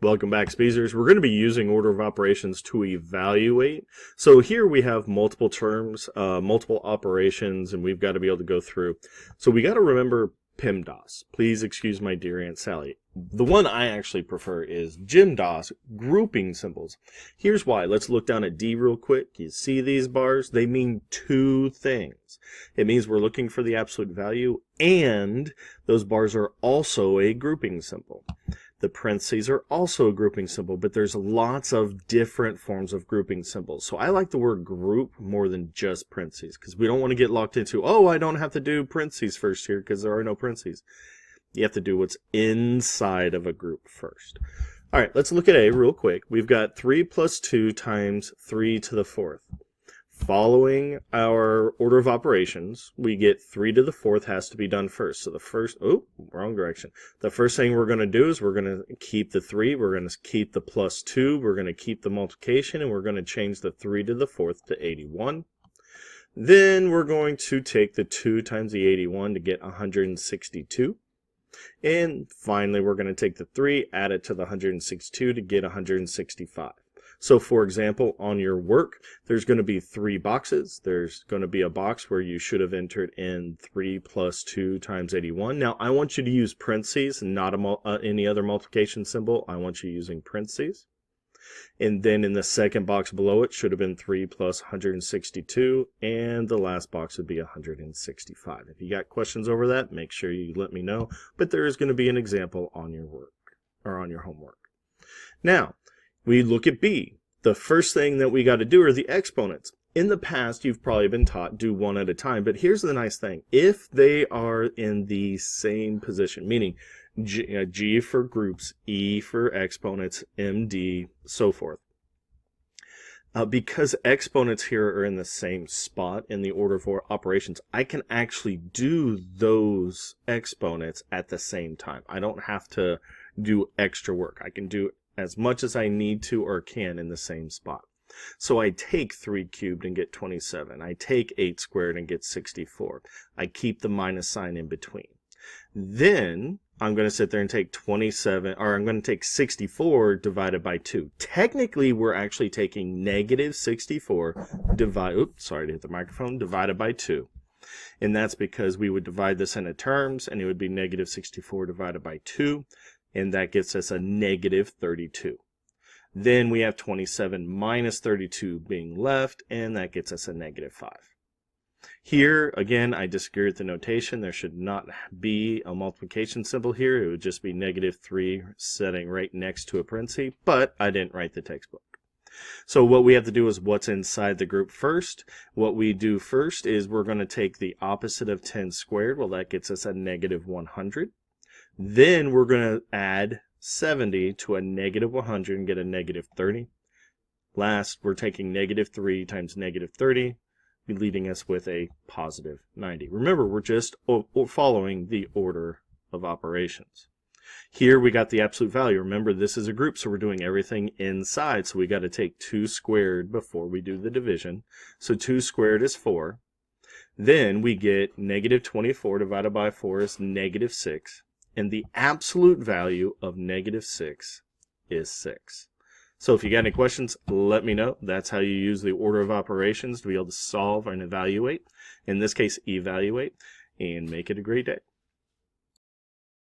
Welcome back, Speezers. We're going to be using order of operations to evaluate. So here we have multiple terms, multiple operations, and we've got to be able to go through. So we got to remember PEMDAS. Please excuse my dear Aunt Sally. The one I actually prefer is GEMDAS, grouping symbols. Here's why. Let's look down at D real quick. You see these bars? They mean two things. It means we're looking for the absolute value, and those bars are also a grouping symbol. The parentheses are also a grouping symbol, but there's lots of different forms of grouping symbols. So I like the word group more than just parentheses, because we don't want to get locked into, oh, I don't have to do parentheses first here because there are no parentheses. You have to do what's inside of a group first. All right, let's look at A real quick. We've got 3 plus 2 times 3 to the 4th. Following our order of operations, we get 3 to the 4th has to be done first. So the first, wrong direction. The first thing we're going to do is we're going to keep the 3, we're going to keep the plus 2, we're going to keep the multiplication, and we're going to change the 3 to the 4th to 81. Then we're going to take the 2 times the 81 to get 162. And finally, we're going to take the 3, add it to the 162 to get 165. So for example, on your work, there's going to be 3 boxes. There's going to be a box where you should have entered in 3 plus 2 times 81. Now, I want you to use parentheses, not any other multiplication symbol. I want you using parentheses. And then in the second box below it should have been 3 plus 162. And the last box would be 165. If you got questions over that, make sure you let me know. But there is going to be an example on your work or on your homework. Now, we look at B. The first thing that we got to do are the exponents. In the past, you've probably been taught do one at a time, but here's the nice thing. If they are in the same position, meaning G for groups, E for exponents, MD, so forth. Because exponents here are in the same spot in the order of operations, I can actually do those exponents at the same time. I don't have to do extra work. I can do as much as I need to or can in the same spot. So I take 3 cubed and get 27. I take 8 squared and get 64. I keep the minus sign in between. Then I'm going to sit there and take 27, or I'm going to take 64 divided by 2. Technically, we're actually taking negative 64 divided by 2. And that's because we would divide this into terms, and it would be negative 64 divided by 2. And that gets us a negative 32. Then we have 27 minus 32 being left, and that gets us a negative 5. Here, again, I disagree with the notation. There should not be a multiplication symbol here. It would just be negative 3 sitting right next to a parenthesis, but I didn't write the textbook. So what we have to do is what's inside the group first. What we do first is we're going to take the opposite of 10 squared. Well, that gets us a negative 100. Then we're going to add 70 to a negative 100 and get a negative 30. Last, we're taking negative 3 times negative 30, leading us with a positive 90. Remember, we're just following the order of operations. Here we got the absolute value. Remember, this is a group, so we're doing everything inside. So we got to take 2 squared before we do the division. So 2 squared is 4. Then we get negative 24 divided by 4 is negative 6. And the absolute value of negative 6 is 6. So if you got any questions, let me know. That's how you use the order of operations to be able to solve and evaluate. In this case, evaluate. And make it a great day.